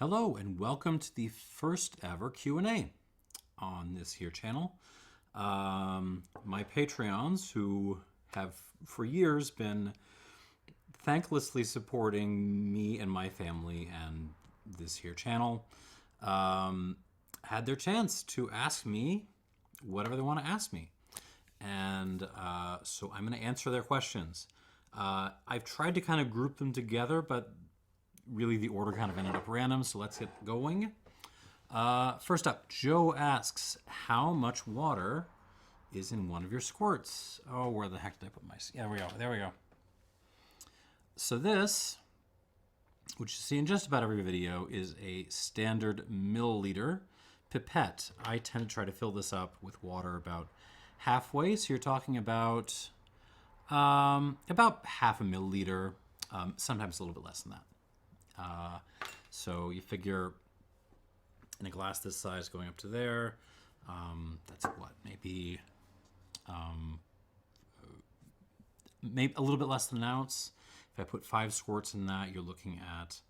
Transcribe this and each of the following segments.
Hello and welcome to the first ever Q&A on this here channel. My Patreons, who have for years been thanklessly supporting me and my family and this here channel, had their chance to ask me whatever they want to ask me. And so I'm going to answer their questions. I've tried to kind of group them together, but really the order kind of ended up random, so let's get going. First up, Joe asks, how much water is in one of your squirts? Oh, where the heck did I put my... Yeah, there we go. So this, which you see in just about every video, is a standard milliliter pipette. I tend to try to fill this up with water about halfway, so you're talking about half a milliliter, sometimes a little bit less than that. So you figure in a glass this size going up to there, that's what, maybe a little bit less than an ounce. If I put 5 squirts in that, you're looking at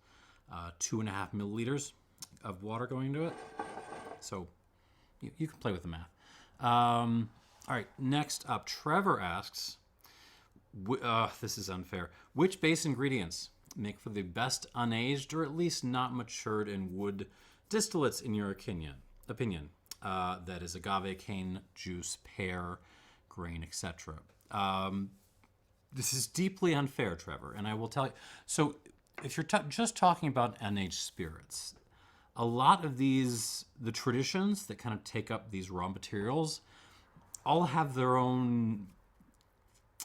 2.5 milliliters of water going into it. So you can play with the math. All right, next up, Trevor asks, this is unfair, which base ingredients make for the best unaged or at least not matured in wood distillates in your opinion? That is agave, cane, juice, pear, grain, etc. This is deeply unfair, Trevor, and I will tell you. So if you're just talking about unaged spirits, a lot of these, the traditions that kind of take up these raw materials, all have their own,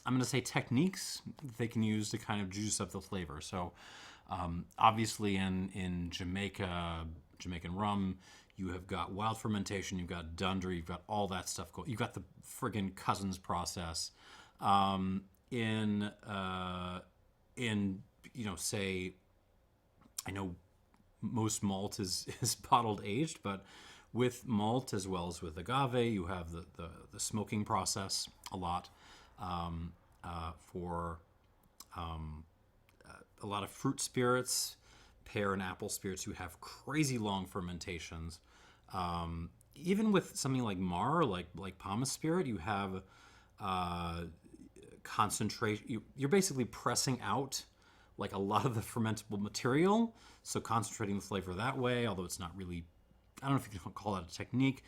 I'm going to say, techniques they can use to kind of juice up the flavor. So obviously in Jamaican rum, you have got wild fermentation, you've got dunder, you've got all that stuff going. You've got the friggin' cousins process. In say, I know most malt is bottled aged, but with malt as well as with agave, you have the smoking process a lot. For a lot of fruit spirits, pear and apple spirits, you have crazy long fermentations. Even with something like Mar, like pomace spirit, you have concentration. You're basically pressing out like a lot of the fermentable material, so concentrating the flavor that way. Although it's not really, I don't know if you can call that a technique.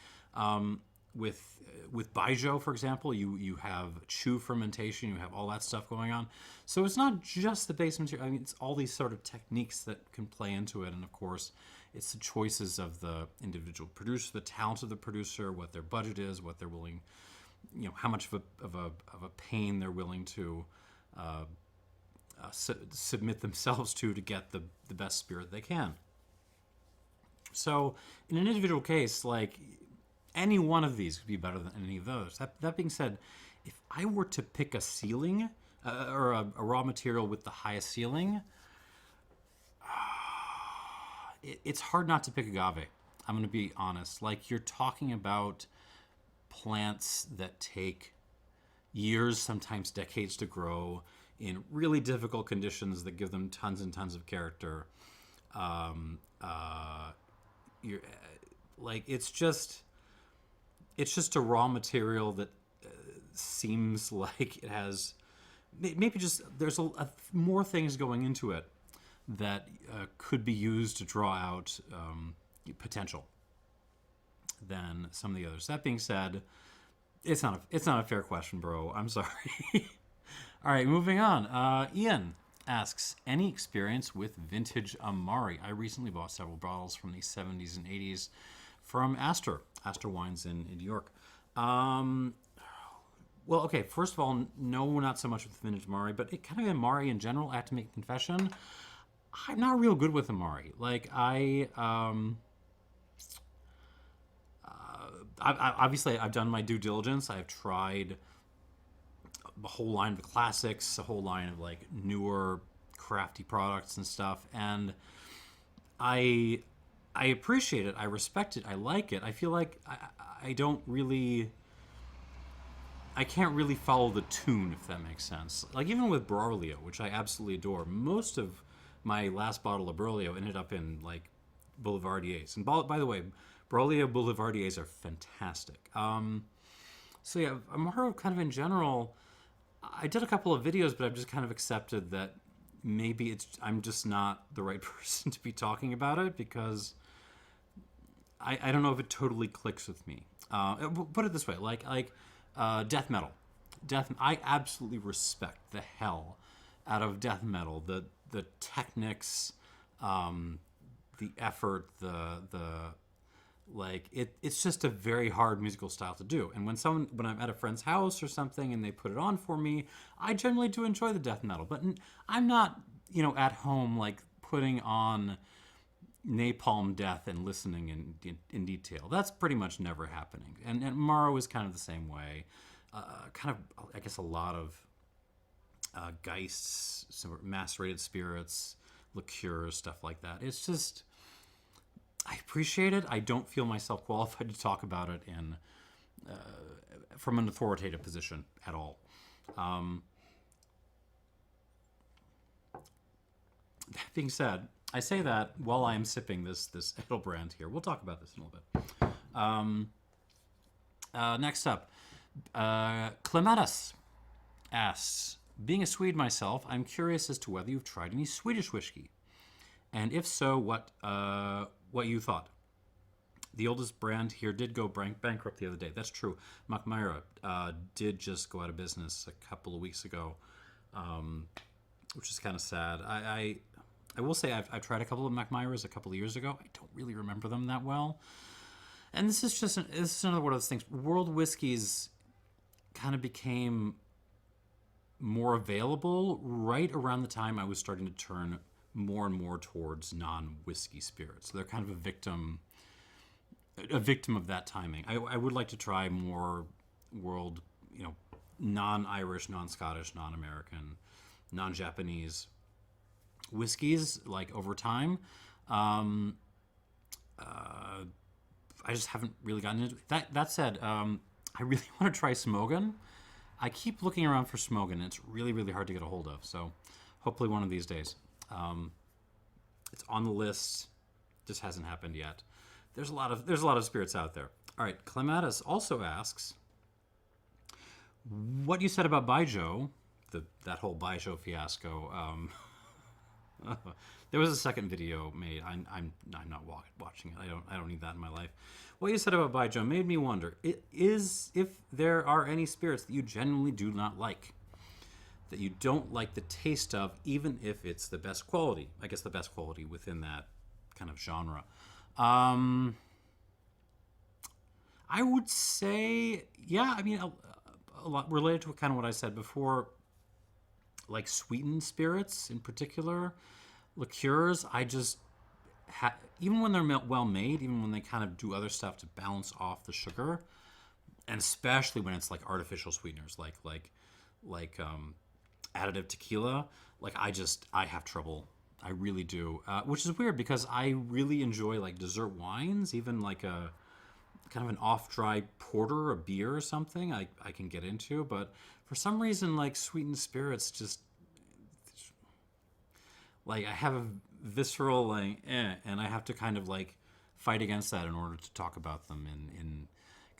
With baijiu, for example, you have chew fermentation, you have all that stuff going on. So it's not just the base material. I mean, it's all these sort of techniques that can play into it. And of course, it's the choices of the individual producer, the talent of the producer, what their budget is, what they're willing, how much of a pain they're willing to submit themselves to get the best spirit they can. So in an individual case, like, any one of these could be better than any of those. That being said, if I were to pick a ceiling or a raw material with the highest ceiling, it's hard not to pick agave. I'm going to be honest. Like, you're talking about plants that take years, sometimes decades to grow in really difficult conditions that give them tons and tons of character. It's just a raw material that seems like it has maybe just there's more things going into it that could be used to draw out potential than some of the others. That being said, it's not a fair question, bro. I'm sorry. All right, moving on. Ian asks, any experience with vintage Amari? I recently bought several bottles from the 70s and 80s from Astor Wines in New York. Well, okay, first of all, no, not so much with vintage Amari, but it kind of Amari in general. I have to make a confession. I'm not real good with Amari. Like, obviously I've done my due diligence. I've tried a whole line of classics, a whole line of like newer crafty products and stuff, and I appreciate it. I respect it. I like it. I feel like I can't really follow the tune, if that makes sense. Like, even with Braulio, which I absolutely adore, most of my last bottle of Braulio ended up in like boulevardiers. And by the way, Braulio boulevardiers are fantastic. So yeah, Amaro kind of in general, I did a couple of videos, but I've just kind of accepted that maybe I'm just not the right person to be talking about it, because I don't know if it totally clicks with me. Put it this way, like death metal. I absolutely respect the hell out of death metal. The techniques, the effort, it's just a very hard musical style to do. And when I'm at a friend's house or something and they put it on for me, I generally do enjoy the death metal. But I'm not, at home like putting on Napalm Death and listening in detail. That's pretty much never happening. And Morrow is kind of the same way. Kind of, I guess, a lot of Geists, some macerated spirits, liqueurs, stuff like that. It's just, I appreciate it. I don't feel myself qualified to talk about it from an authoritative position at all. That being said, I say that while I am sipping this Edelbrand here. We'll talk about this in a little bit. Next up, Clematis asks, being a Swede myself, I'm curious as to whether you've tried any Swedish whiskey, and if so, what you thought. The oldest brand here did go bankrupt the other day. That's true. Mackmyra did just go out of business a couple of weeks ago, which is kind of sad. I will say I've tried a couple of Mackmyras a couple of years ago. I don't really remember them that well. And this is another one of those things. World whiskeys kind of became more available right around the time I was starting to turn more and more towards non-whiskey spirits. So they're kind of a victim of that timing. I would like to try more world, non-Irish, non-Scottish, non-American, non-Japanese whiskeys, like, over time. I just haven't really gotten into it. That said, I really want to try Smogan. I keep looking around for Smogan. It's really, really hard to get a hold of. So hopefully one of these days. It's on the list. Just hasn't happened yet. There's a lot of spirits out there. All right, Clematis also asks, what you said about baijiu, that whole baijiu fiasco. There was a second video made. I'm not watching it. I don't need that in my life. What you said about baijiu made me wonder: if there are any spirits that you genuinely do not like, that you don't like the taste of, even if it's the best quality. I guess the best quality within that kind of genre. I would say, yeah. I mean, a lot related to kind of what I said before. Like sweetened spirits in particular, liqueurs, I just even when they're well made, even when they kind of do other stuff to balance off the sugar, and especially when it's like artificial sweeteners, like additive tequila, like I have trouble. I really do, which is weird because I really enjoy like dessert wines, even like a kind of an off-dry porter, a beer or something I can get into, but for some reason, like sweetened spirits, just like I have a visceral like and I have to kind of like fight against that in order to talk about them in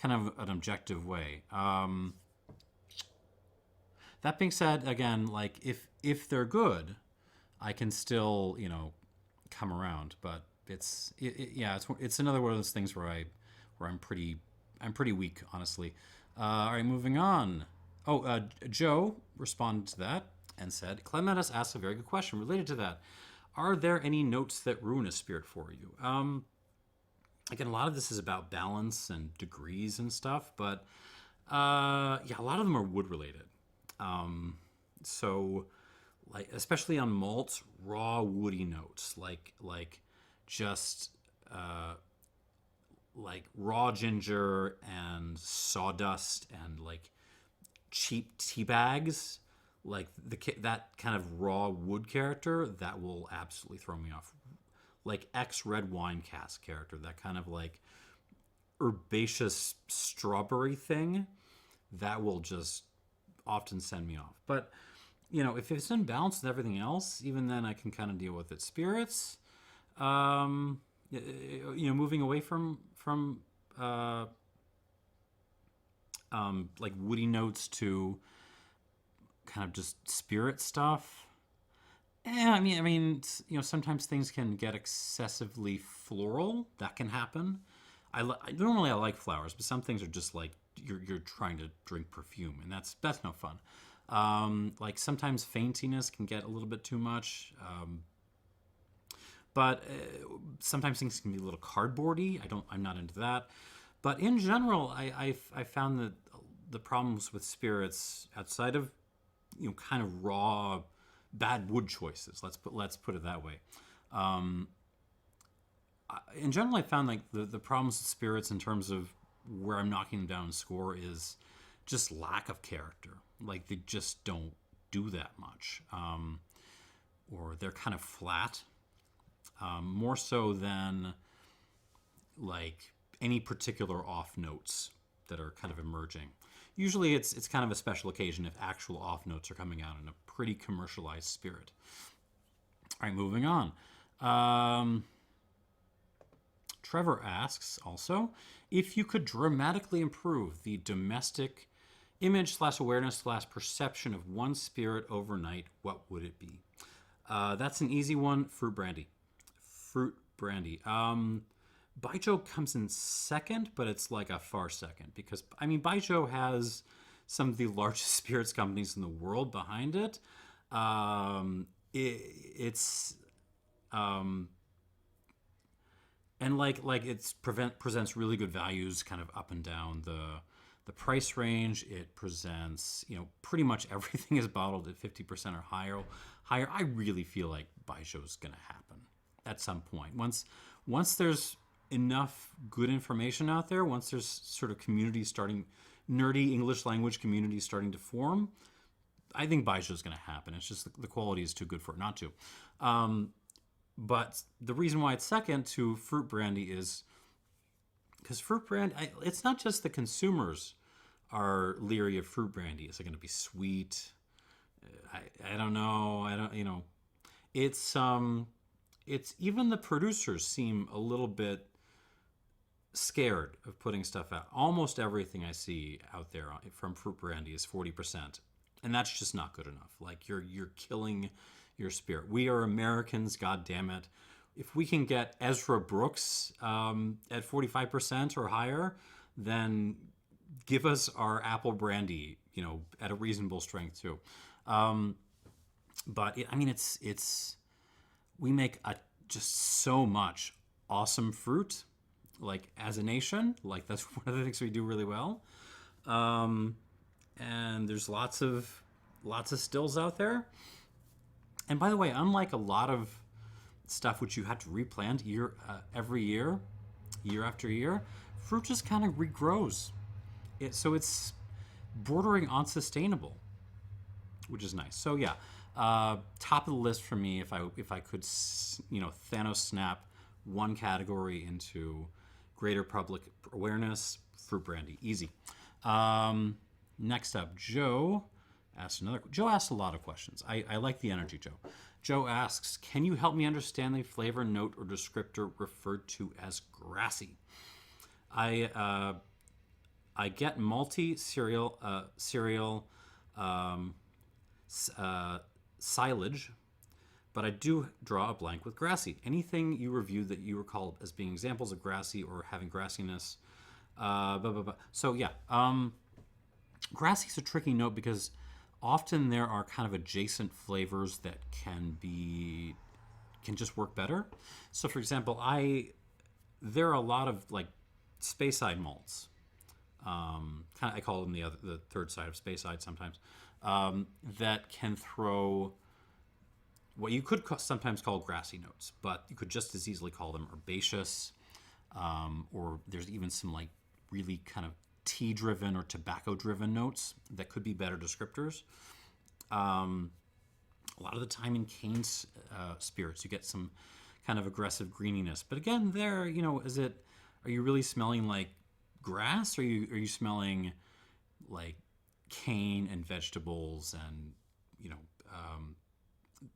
kind of an objective way. That being said, again, like if they're good, I can still come around, but it's another one of those things where I'm pretty weak, honestly. All right, moving on. Joe responded to that and said, Clematis asked a very good question related to that. Are there any notes that ruin a spirit for you? Again, a lot of this is about balance and degrees and stuff, but a lot of them are wood related. So, like especially on malts, raw woody notes, like just like raw ginger and sawdust and like cheap tea bags, like that kind of raw wood character, that will absolutely throw me off. Like red wine cask character, that kind of like herbaceous strawberry thing, that will just often send me off. But if it's in balance with everything else, even then I can kind of deal with it. Spirits, moving away from uh, like woody notes to kind of just spirit stuff. Sometimes things can get excessively floral. That can happen. Normally I like flowers, but some things are just like you're trying to drink perfume, and that's no fun. Like sometimes faintiness can get a little bit too much, but sometimes things can be a little cardboardy. I'm not into that. But in general, I found that the problems with spirits outside of kind of raw bad wood choices. Let's put it that way. In general, I found like the problems with spirits in terms of where I'm knocking them down in score is just lack of character. Like they just don't do that much, or they're kind of flat, more so than like any particular off notes that are kind of emerging. Usually it's kind of a special occasion if actual off notes are coming out in a pretty commercialized spirit. All right, moving on. Trevor asks also, if you could dramatically improve the domestic image / awareness / perception of one spirit overnight, what would it be? That's an easy one. Fruit brandy. Fruit brandy. Baijiu comes in second, but it's like a far second because Baijiu has some of the largest spirits companies in the world behind it. It's and it's presents really good values, kind of up and down the price range. It presents pretty much everything is bottled at 50% or higher. I really feel like Baijiu is going to happen at some point. Once there's enough good information out there, once there's sort of communities starting, nerdy English language communities starting to form, I think baijiu is going to happen. It's just the quality is too good for it not to. But the reason why it's second to fruit brandy is because fruit brandy, it's not just the consumers are leery of fruit brandy. Is it going to be sweet? I don't know. It's even the producers seem a little bit scared of putting stuff out. Almost everything I see out there from fruit brandy is 40%, and that's just not good enough. Like you're killing your spirit. We are Americans, god damn it. If we can get Ezra Brooks at 45% or higher, then give us our apple brandy, at a reasonable strength too. But it's we make just so much awesome fruit, like as a nation. Like that's one of the things we do really well. And there's lots of stills out there. And by the way, unlike a lot of stuff which you have to replant every year, year after year, fruit just kind of regrows. So it's bordering on sustainable, which is nice. So yeah, top of the list for me, if I could, Thanos snap one category into greater public awareness, fruit brandy, easy. Next up, Joe asked a lot of questions. I like the energy, Joe. Joe asks, can you help me understand the flavor, note, or descriptor referred to as grassy? I get malty silage, but I do draw a blank with grassy. Anything you reviewed that you recall as being examples of grassy or having grassiness? So yeah, grassy is a tricky note because often there are kind of adjacent flavors that can just work better. So for example, there are a lot of like Speyside malts. I call them the third side of Speyside sometimes. That can throw what you could sometimes call grassy notes, but you could just as easily call them herbaceous, or there's even some like really kind of tea-driven or tobacco-driven notes that could be better descriptors. A lot of the time in cane spirits, you get some kind of aggressive greeniness. But again, are you really smelling like grass, or are you smelling like cane and vegetables and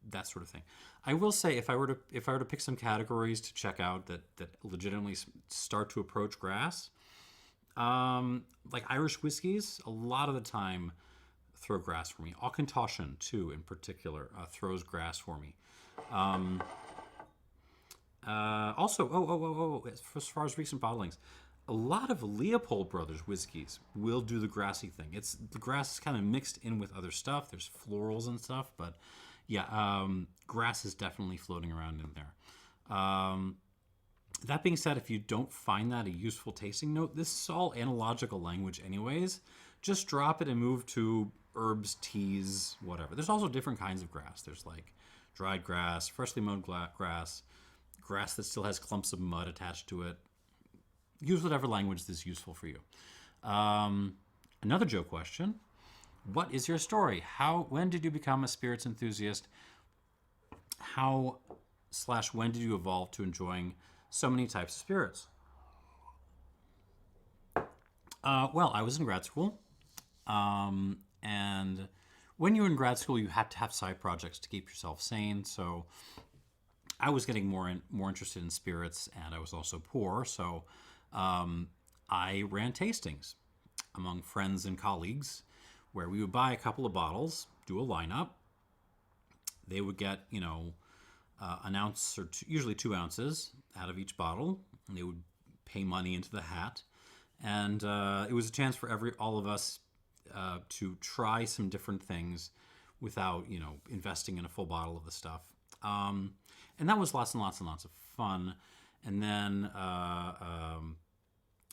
that sort of thing. I will say, if I were to pick some categories to check out that legitimately start to approach grass, like Irish whiskeys, a lot of the time throw grass for me. Auchentoshan too, in particular, throws grass for me. Also, as far as recent bottlings, a lot of Leopold Brothers whiskeys will do the grassy thing. It's the grass is kind of mixed in with other stuff. There's florals and stuff, but yeah, grass is definitely floating around in there. That being said, if you don't find that a useful tasting note, this is all analogical language anyways. Just drop it and move to herbs, teas, whatever. There's also different kinds of grass. There's like dried grass, freshly mowed grass, grass that still has clumps of mud attached to it. Use whatever language is useful for you. Another Joe question. What is your story? When did you become a spirits enthusiast? When did you evolve to enjoying so many types of spirits? Well, I was in grad school. And when you're in grad school, you have to have side projects to keep yourself sane. So I was getting more interested in spirits, and I was also poor. So I ran tastings among friends and colleagues where we would buy a couple of bottles, do a lineup. They would get, an ounce or usually 2 ounces out of each bottle, and they would pay money into the hat. And it was a chance for all of us to try some different things without, investing in a full bottle of the stuff. And that was lots and lots and lots of fun. And then,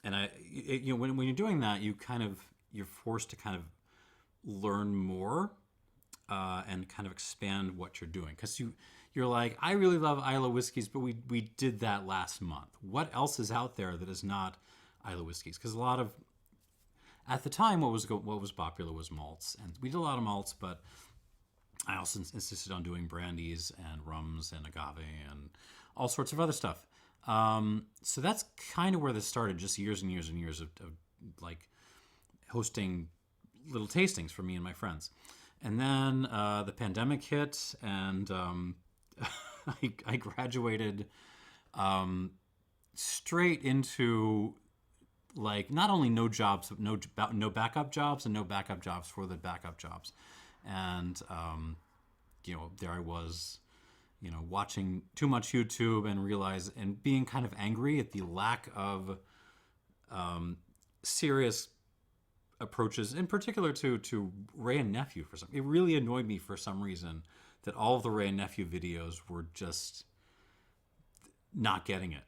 when you're doing that, you're forced to kind of learn more and kind of expand what you're doing, because you're like, I really love Islay whiskeys, but we did that last month. What else is out there that is not Islay whiskeys? Because at the time, what was popular was malts, and we did a lot of malts, but I also insisted on doing brandies and rums and agave and all sorts of other stuff. So that's kind of where this started, just years and years and years of like hosting little tastings for me and my friends. And then the pandemic hit, and I graduated straight into like not only no jobs, no backup jobs, and no backup jobs for the backup jobs. And there I was, watching too much YouTube and being kind of angry at the lack of serious approaches, in particular to Ray and Nephew. It really annoyed me for some reason that all of the Ray and Nephew videos were just not getting it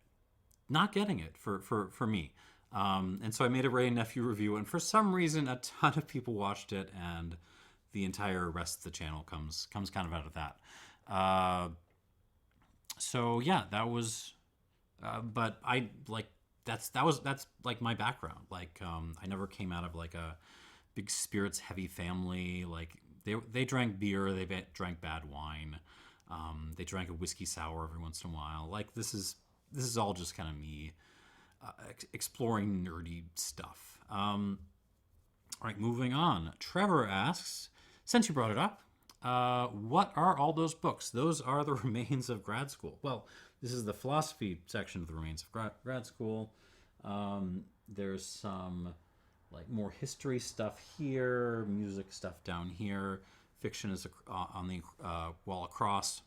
for me. And so I made a Ray and Nephew review, and for some reason a ton of people watched it, and the entire rest of the channel comes kind of out of that. So yeah, that was, but I like, that's like my background. Like, I never came out of like a big spirits heavy family. Like they drank beer, they drank bad wine. They drank a whiskey sour every once in a while. Like this is all just kind of me exploring nerdy stuff. All right, moving on. Trevor asks, since you brought it up, what are all those books? Those are the remains of grad school. Well, this is the philosophy section of the remains of grad school. There's some like more history stuff here, music stuff down here. Fiction is on the wall across.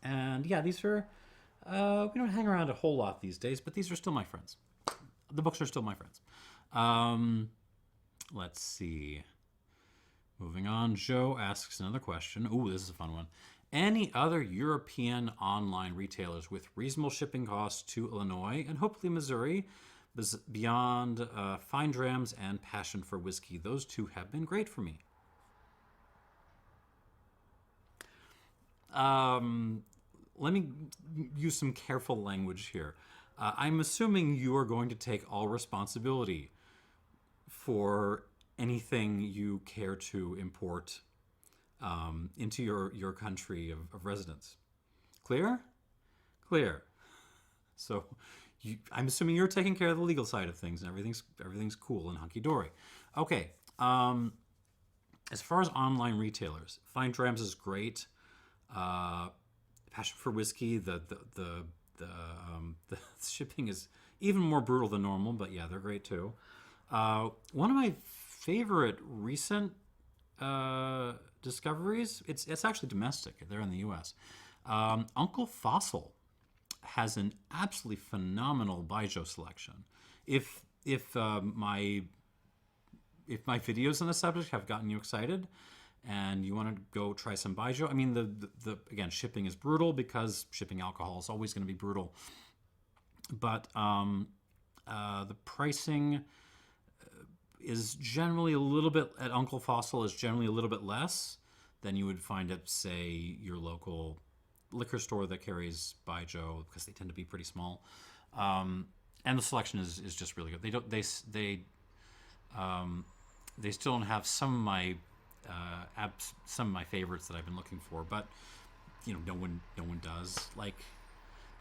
And yeah, these are, we don't hang around a whole lot these days, but these are still my friends. The books are still my friends. Let's see. Moving on, Joe asks another question. Ooh, this is a fun one. Any other European online retailers with reasonable shipping costs to Illinois and hopefully Missouri beyond Fine Drams and Passion for Whiskey? Those two have been great for me. Let me use some careful language here. I'm assuming you are going to take all responsibility for anything you care to import into your country of residence. Clear? Clear. So I'm assuming you're taking care of the legal side of things, and everything's cool and hunky-dory. Okay. As far as online retailers, Fine Drams is great. Passion for Whiskey. The shipping is even more brutal than normal, but yeah, they're great too. One of my favorite recent discoveries. It's actually domestic. They're in the U.S. Uncle Fossil has an absolutely phenomenal baijiu selection. If my videos on the subject have gotten you excited, and you want to go try some baijiu, I mean, the again, shipping is brutal because shipping alcohol is always going to be brutal. But the pricing is generally a little bit at Uncle Fossil is generally a little bit less than you would find at, say, your local liquor store that carries baijiu, because they tend to be pretty small. And the selection is just really good. They still don't have some of my favorites that I've been looking for, but no one does. Like,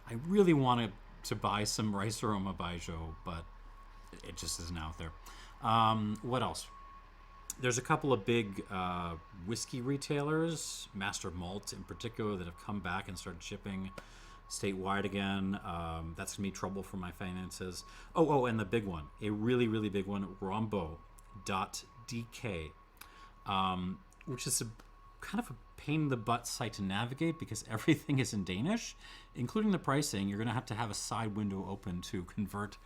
I really wanted to buy some rice aroma baijiu, but it just isn't out there. What else? There's a couple of big whiskey retailers, Master Malt in particular, that have come back and started shipping statewide again. That's gonna be trouble for my finances. And the big one, a really, really big one, Rombo.dk, which is kind of a pain in the butt site to navigate because everything is in Danish, including the pricing. You're gonna have to have a side window open to convert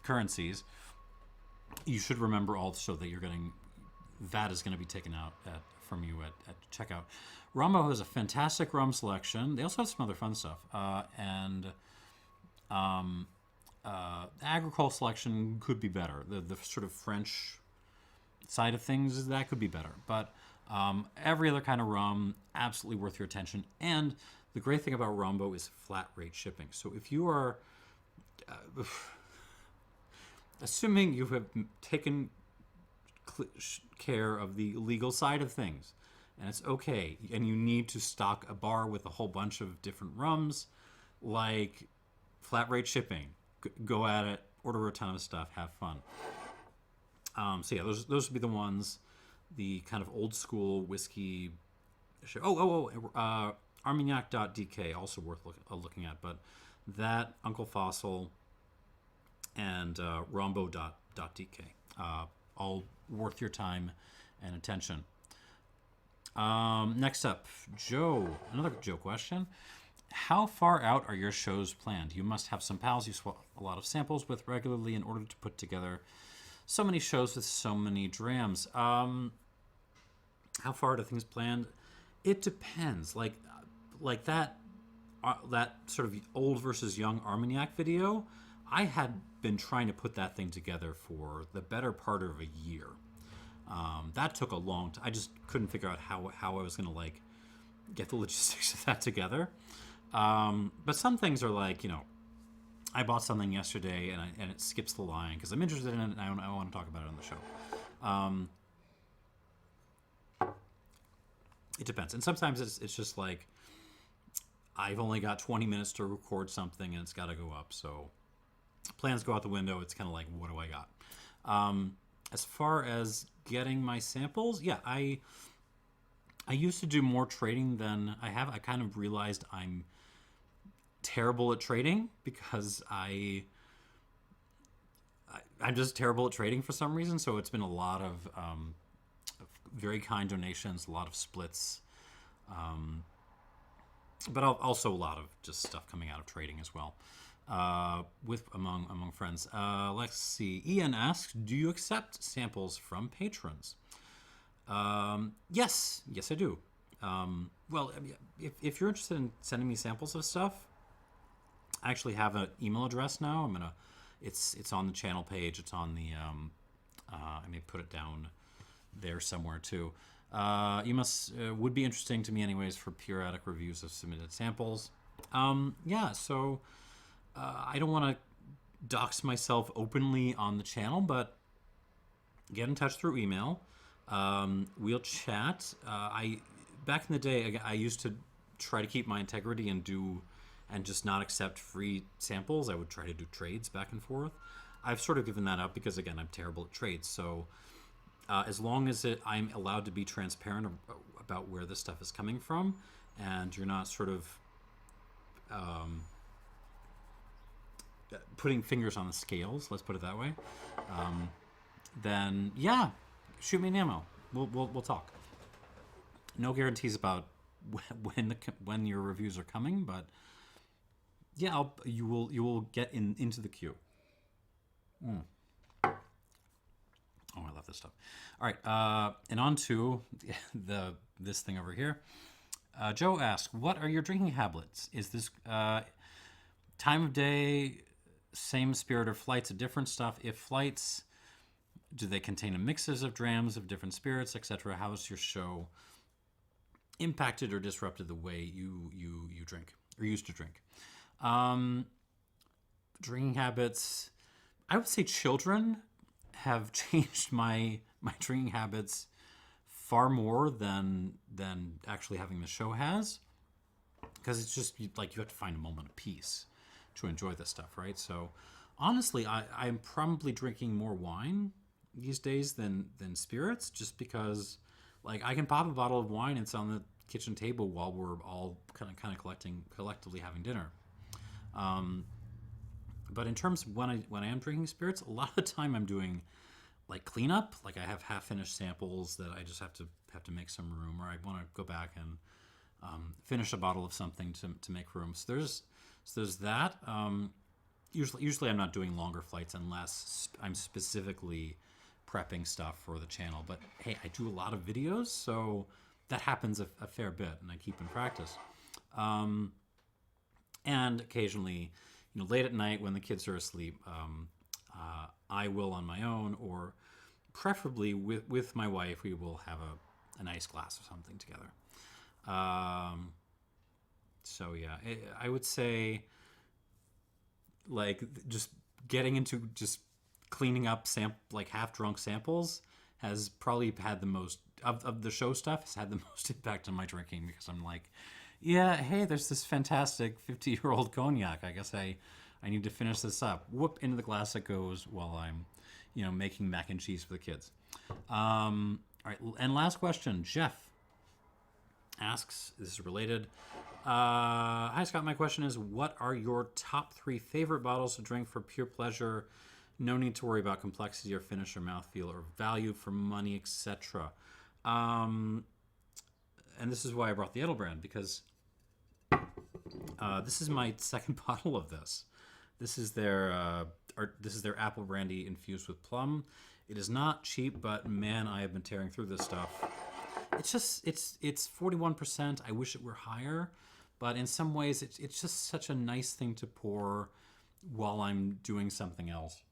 currencies. You should remember also that that is going to be taken out from you at checkout. Rombo has a fantastic rum selection. They also have some other fun stuff. And agricole selection could be better. The sort of French side of things, that could be better. But every other kind of rum, absolutely worth your attention. And the great thing about Rombo is flat rate shipping. So if you are... assuming you have taken care of the legal side of things, and it's okay, and you need to stock a bar with a whole bunch of different rums, like flat rate shipping, go at it, order a ton of stuff, have fun. So yeah, those would be the ones, the kind of old school whiskey. Armagnac.dk, also worth looking at, but that, Uncle Fossil, and Rombo.dk, all worth your time and attention. Next up, Joe. Another Joe question. How far out are your shows planned? You must have some pals you swap a lot of samples with regularly in order to put together so many shows with so many drams. How far are things planned? It depends. Like that sort of old versus young Armagnac video, I had been trying to put that thing together for the better part of a year. That took a long time. I just couldn't figure out how I was going to get the logistics of that together. But some things are I bought something yesterday and it skips the line because I'm interested in it and I want to talk about it on the show. It depends. And sometimes it's just I've only got 20 minutes to record something and it's got to go up. So plans go out the window. It's kind of what do I got? As far as getting my samples, yeah, I used to do more trading than I have. I kind of realized I'm terrible at trading because I'm just terrible at trading for some reason. So it's been a lot of very kind donations, a lot of splits, but also a lot of just stuff coming out of trading as well. Among friends. Let's see. Ian asks, do you accept samples from patrons? Yes, I do. Well, if you're interested in sending me samples of stuff, I actually have an email address now. It's on the channel page. It's on the I may put it down there somewhere too. Would be interesting to me anyways for periodic reviews of submitted samples. So I don't want to dox myself openly on the channel, but get in touch through email. We'll chat. Back in the day, I used to try to keep my integrity and just not accept free samples. I would try to do trades back and forth. I've sort of given that up because, again, I'm terrible at trades. So as long as I'm allowed to be transparent about where this stuff is coming from, and you're not sort of putting fingers on the scales, let's put it that way, then yeah, shoot me an email. We'll talk. No guarantees about when your reviews are coming, but yeah, you will get into the queue. Oh, I love this stuff. All right, and on to this thing over here. Joe asks, what are your drinking habits? Is this time of day, same spirit, or flights of different stuff? If flights, do they contain a mixes of drams of different spirits, etc.? How has your show impacted or disrupted the way you drink or used to drink? Drinking habits, I would say children have changed my drinking habits far more than actually having the show has, because it's just like you have to find a moment of peace to enjoy this stuff, right? So honestly, I'm probably drinking more wine these days than spirits, just because like I can pop a bottle of wine and it's on the kitchen table while we're all kind of collectively having dinner. But in terms of when I am drinking spirits, a lot of the time I'm doing like cleanup. Like I have half-finished samples that I just have to make some room, or I want to go back and finish a bottle of something to make room. So there's that. Usually I'm not doing longer flights unless I'm specifically prepping stuff for the channel. But hey, I do a lot of videos, so that happens a fair bit, and I keep in practice. And occasionally, late at night when the kids are asleep, I will on my own, or preferably with my wife, we will have a nice glass of something together. So yeah, I would say like just getting into just cleaning up like half-drunk samples has probably had the most of the show stuff has had the most impact on my drinking, because I'm like, yeah, hey, there's this fantastic 50-year-old cognac. I guess I need to finish this up. Whoop, into the glass it goes while I'm, making mac and cheese for the kids. All right, and last question. Geoff asks, this is related. Hi, Scott. My question is, what are your top 3 favorite bottles to drink for pure pleasure? No need to worry about complexity or finish or mouthfeel or value for money, etc. And this is why I brought the Edelbrand, because this is my second bottle of this. This is their apple brandy infused with plum. It is not cheap, but man, I have been tearing through this stuff. It's 41%. I wish it were higher, but in some ways it's just such a nice thing to pour while I'm doing something else.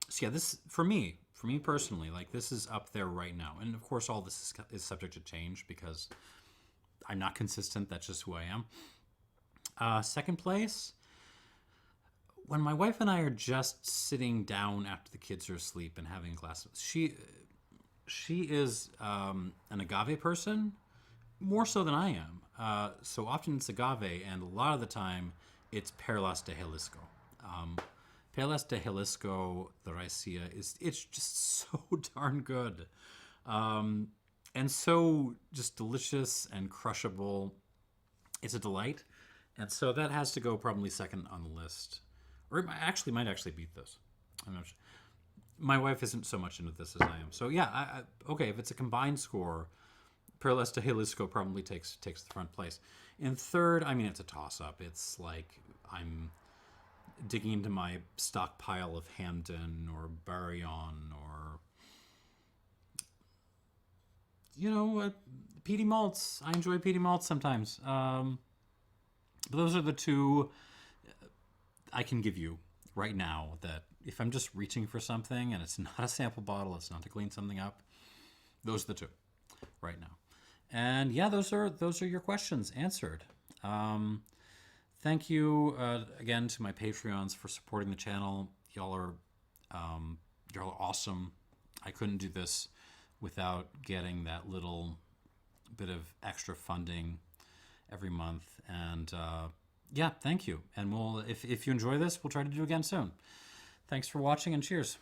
So yeah, this for me personally, like this is up there right now. And of course, all this is subject to change because I'm not consistent. That's just who I am. Second place, when my wife and I are just sitting down after the kids are asleep and having a glass. She is an agave person, more so than I am. So often it's agave, and a lot of the time it's Perlas de Jalisco. Perlas de Jalisco, the raicilla, it's just so darn good. And so just delicious and crushable. It's a delight. And so that has to go probably second on the list. Or it might actually beat this. I'm not sure. My wife isn't so much into this as I am. So yeah, okay, if it's a combined score, Perlas de Jalisco probably takes the front place. In third, I mean, it's a toss-up. It's like I'm digging into my stockpile of Hamden or Barillon or, peaty malts. I enjoy peaty malts sometimes. But those are the two I can give you right now that if I'm just reaching for something and it's not a sample bottle, it's not to clean something up, those are the two right now. And yeah, those are your questions answered. Thank you again to my Patreons for supporting the channel. Y'all are awesome. I couldn't do this without getting that little bit of extra funding every month. And Yeah, thank you. And if you enjoy this, we'll try to do it again soon. Thanks for watching and cheers.